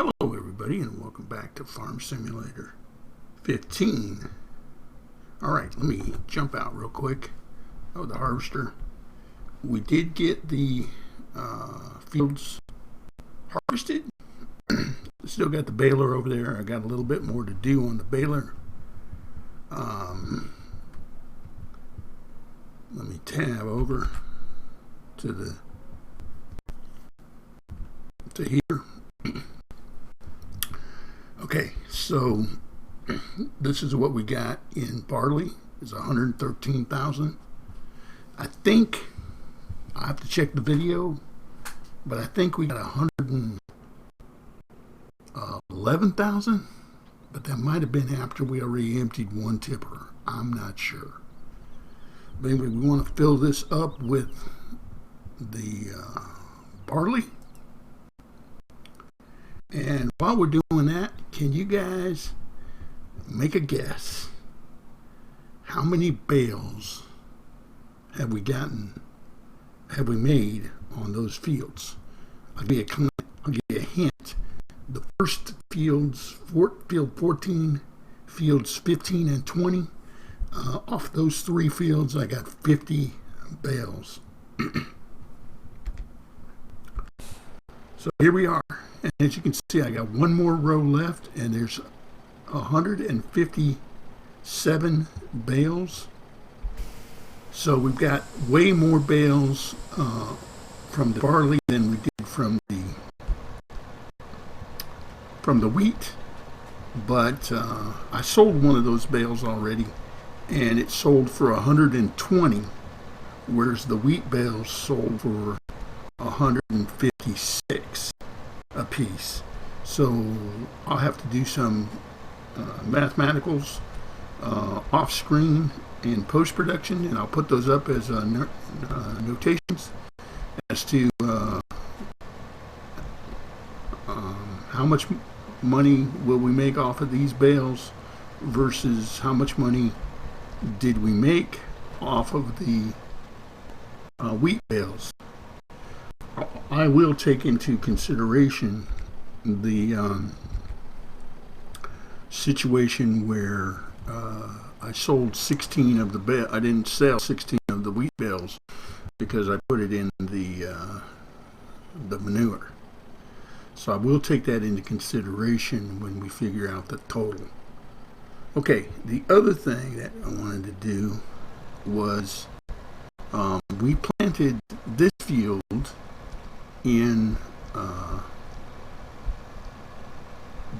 Hello everybody and welcome back to Farm Simulator 15. Alright, let me jump out real quick of the harvester. We did get the fields harvested. Still got the baler over there. I got a little bit more to do on the baler. Let me tab over to here. Okay, so this is what we got in barley. It's 113,000. I think I have to check the video, but I think we got 111,000. But that might have been after we already emptied one tipper. I'm not sure. But anyway, we want to fill this up with the barley. And while we're doing that, can you guys make a guess? How many bales have we made on those fields? I'll give you a hint. The first fields, field 14, fields 15 and 20, off those three fields, I got 50 bales. So here we are. And as you can see, I got one more row left, and there's 157 bales. So we've got way more bales from the barley than we did from the wheat. But I sold one of those bales already, and it sold for 120, whereas the wheat bales sold for 156 a piece. So I'll have to do some mathematicals off screen in post-production, and I'll put those up as notations as to how much money will we make off of these bales versus how much money did we make off of the wheat bales. I will take into consideration the situation where I sold 16 of the bales. I didn't sell 16 of the wheat bales because I put it in the manure. So I will take that into consideration when we figure out the total. Okay, the other thing that I wanted to do was we planted this field in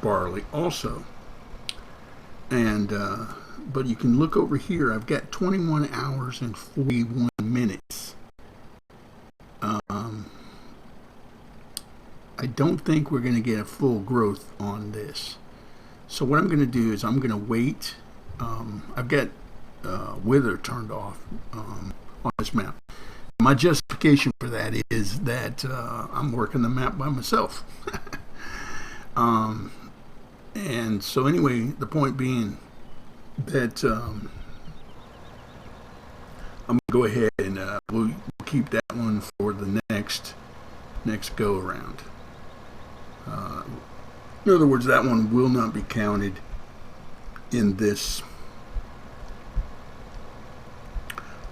barley also, and but you can look over here. I've got 21 hours and 41 minutes. I don't think we're going to get a full growth on this, so what I'm going to do is I'm going to wait. I've got wither turned off on this map. My justification for that is that I'm working the map by myself. And so anyway, the point being that I'm going to go ahead and we'll keep that one for the next go around. In other words, that one will not be counted in this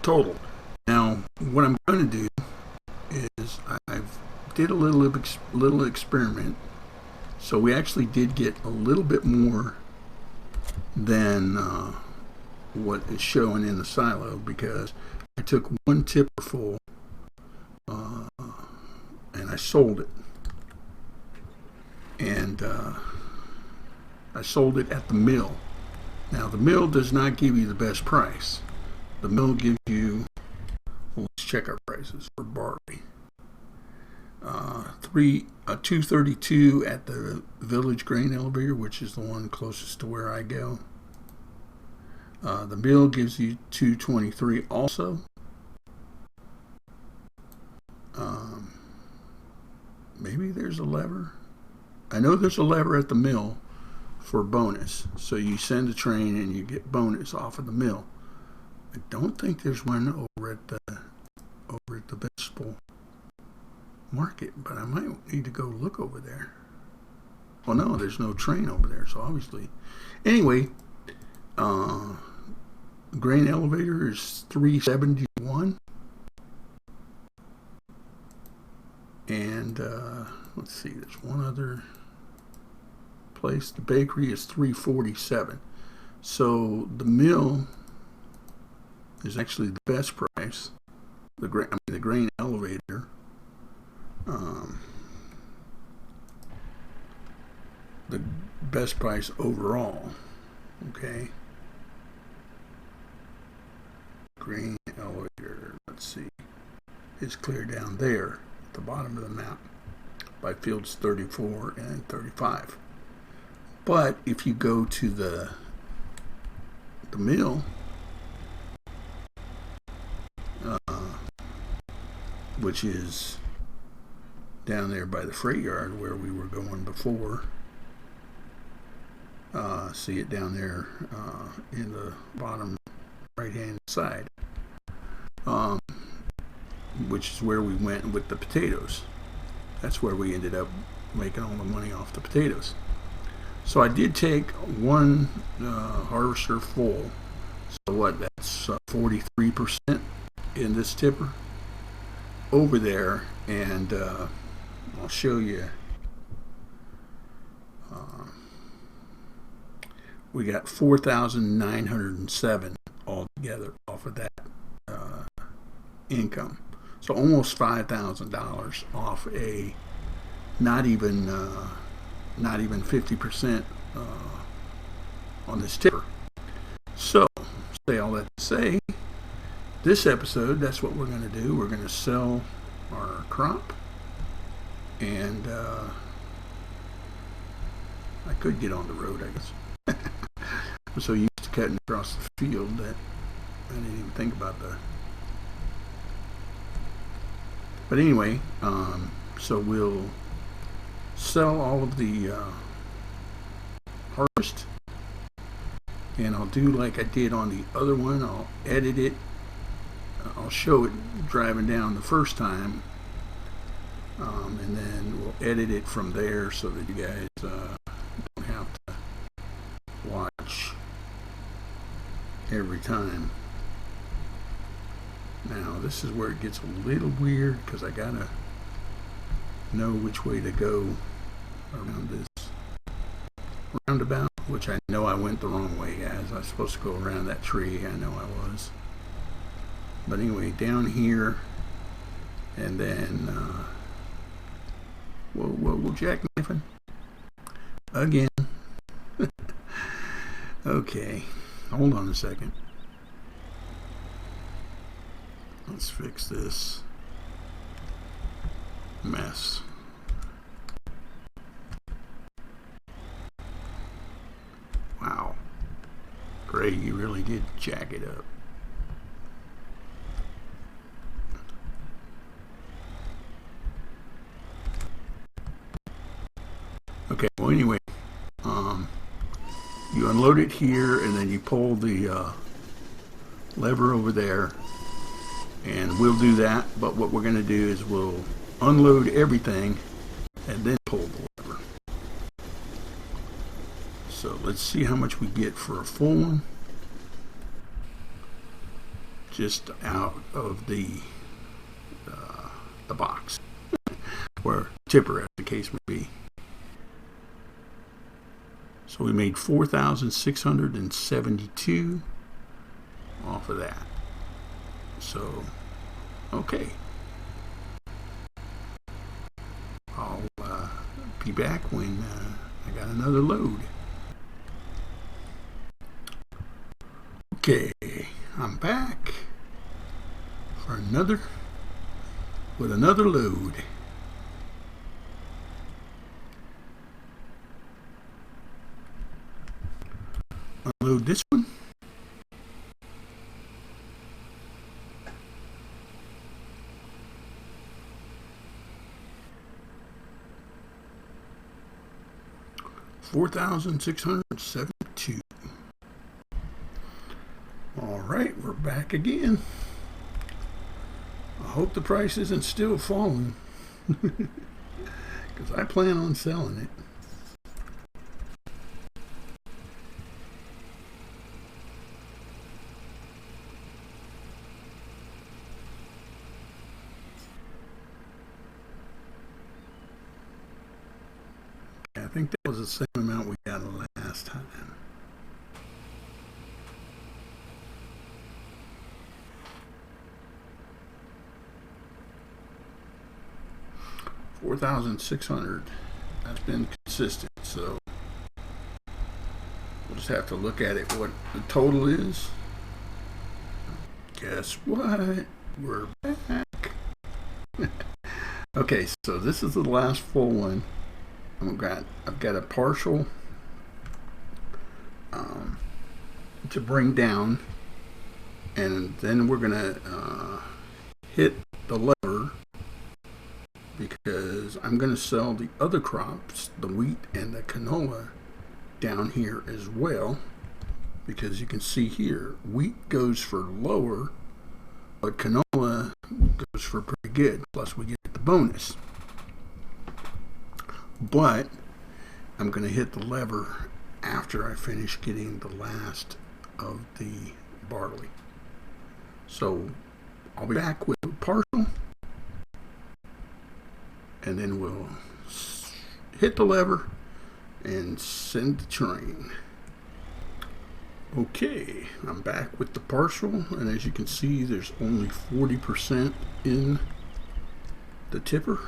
total. Now, what I'm going to do is I've did a little experiment. So we actually did get a little bit more than what is showing in the silo, because I took one tipper full and I sold it. And I sold it at the mill. Now, the mill does not give you the best price. The mill gives you, well, let's check our prices for barley. 232 at the village grain elevator, which is the one closest to where I go. The mill gives you 223 also. Maybe there's a lever. I know there's a lever at the mill for bonus, so you send a train and you get bonus off of the mill. I don't think there's one over at the vegetable market, but I might need to go look over there. Oh no, there's no train over there, so obviously. Anyway, grain elevator is 371. And let's see, there's one other place. The bakery is 347. So the mill is actually the best price. The grain elevator. The best price overall. Okay. Grain elevator. Let's see. It's clear down there at the bottom of the map by fields 34 and 35. But if you go to the mill, which is down there by the freight yard where we were going before, see it down there in the bottom right hand side, which is where we went with the potatoes. That's where we ended up making all the money off the potatoes. So I did take one harvester full. So what, that's 43% in this tipper over there, and I'll show you. We got 4,907 altogether off of that income. So almost $5,000 off a not even 50% on this tipper. So say all that to say, this episode, that's what we're going to do. We're going to sell our crop, and I could get on the road, I guess. I'm so used to cutting across the field that I didn't even think about that. But anyway, so we'll sell all of the harvest, and I'll do like I did on the other one. I'll edit it. I'll show it driving down the first time, and then we'll edit it from there so that you guys don't have to watch every time. Now this is where it gets a little weird because I gotta know which way to go around this roundabout, which I know I went the wrong way, guys. I was supposed to go around that tree. I know I was. But anyway, down here, and then whoa, jackknifing again. Okay, hold on a second. Let's fix this mess. Wow, Gray, you really did jack it up. Okay, well anyway, you unload it here, and then you pull the lever over there, and we'll do that. But what we're going to do is we'll unload everything and then pull the lever. So let's see how much we get for a full one, just out of the box, or tipper as the case may be. So we made 4,672 off of that. So, okay. I'll be back when I got another load. Okay, I'm back for another load. Unload this one. $4,672. All right, we're back again. I hope the price isn't still falling, because I plan on selling it. I think that was the same amount we got last time. $4,600. That's been consistent, so we'll just have to look at it, what the total is. Guess what? We're back. Okay, so this is the last full one. I've got a partial to bring down, and then we're gonna hit the lever, because I'm gonna sell the other crops, the wheat and the canola, down here as well, because you can see here wheat goes for lower, but canola goes for pretty good, plus we get the bonus. But I'm going to hit the lever after I finish getting the last of the barley. So I'll be back with a partial, and then we'll hit the lever and send the train. Okay, I'm back with the partial, and as you can see, there's only 40% in the tipper.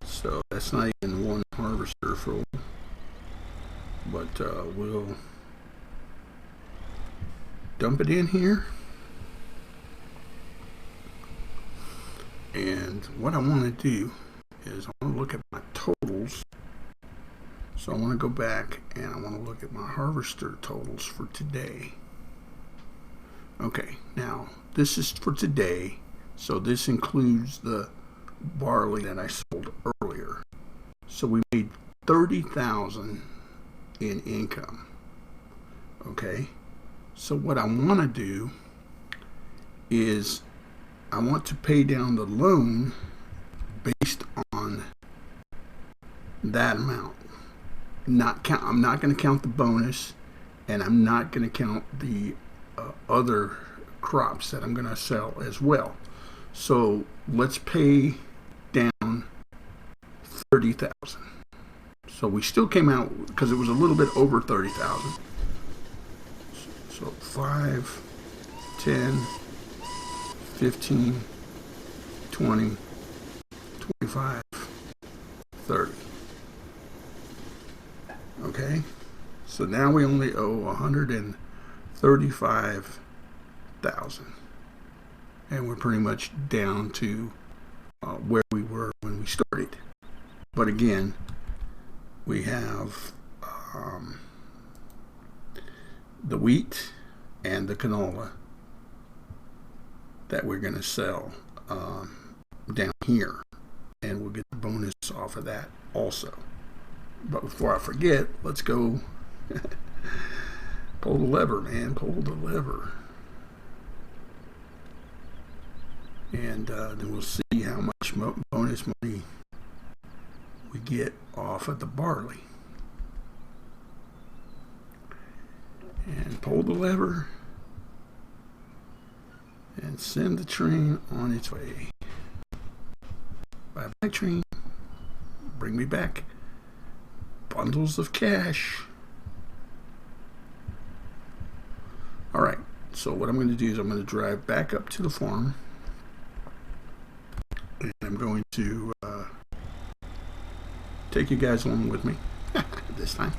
So that's not even one harvester full, but we'll dump it in here. And what I want to do is I want to look at my totals. So I want to go back and I want to look at my harvester totals for today. Okay, now this is for today, so this includes the barley that I sold earlier. So we made $30,000 in income. Okay, so what I want to do is I want to pay down the loan based on that amount. I'm not going to count the bonus, and I'm not going to count the other crops that I'm going to sell as well. So let's pay down $30,000. So we still came out, because it was a little bit over $30,000. So 5, 10, 15, 20, 25, 30. Okay, so now we only owe $135,000, and we're pretty much down to where we were when we started. But again, we have the wheat and the canola that we're going to sell down here, and we'll get the bonus off of that also. But before I forget, let's go pull the lever, man. Pull the lever. And then we'll see how much bonus money we get off of the barley. And pull the lever and send the train on its way. Bye-bye, train. Bring me back bundles of cash. Alright, so what I'm going to do is I'm going to drive back up to the farm, and I'm going to take you guys along with me this time.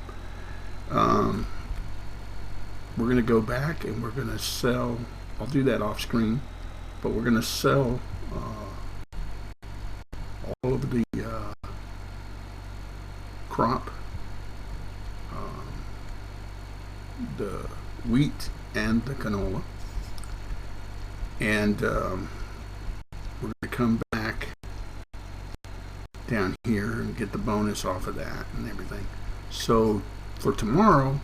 We're going to go back and we're going to sell. I'll do that off screen, but we're going to sell all of the crop, the wheat and the canola, and we're going to come back down here and get the bonus off of that and everything. So for tomorrow,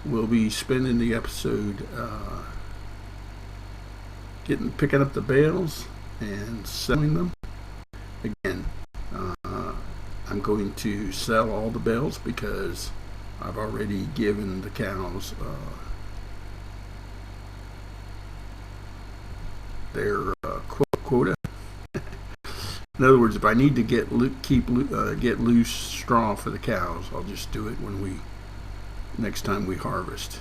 we'll be spending the episode picking up the bales and selling them. Again, I'm going to sell all the bales because I've already given the cows their quota. In other words, if I need to get loose straw for the cows, I'll just do it when next time we harvest.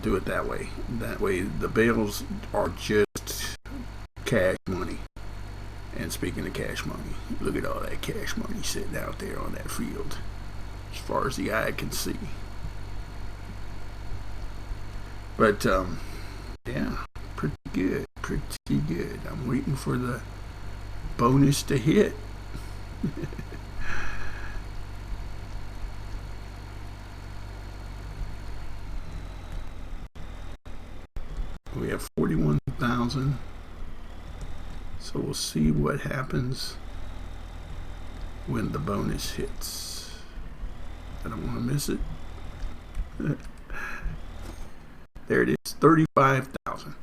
Do it that way. That way the bales are just cash money. And speaking of cash money, look at all that cash money sitting out there on that field, as far as the eye can see. But yeah, pretty good. I'm waiting for the bonus to hit. We have 41,000. So we'll see what happens when the bonus hits. I don't want to miss it. There it is, 35,000.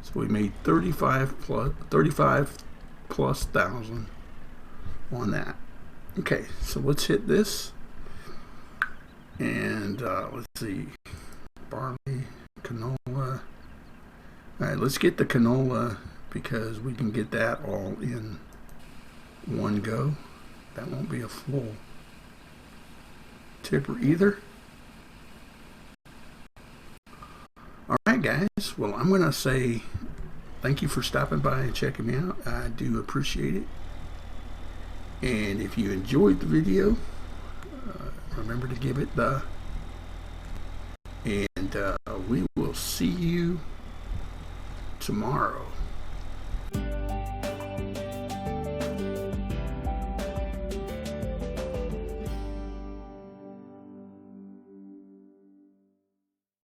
So we made 35 plus thousand on that. Okay, so let's hit this. And let's see, barley, canola. All right, let's get the canola, because we can get that all in one go. That won't be a full tipper either. Alright guys, well, I'm going to say thank you for stopping by and checking me out. I do appreciate it. And if you enjoyed the video, remember to give it the, and we will see you tomorrow.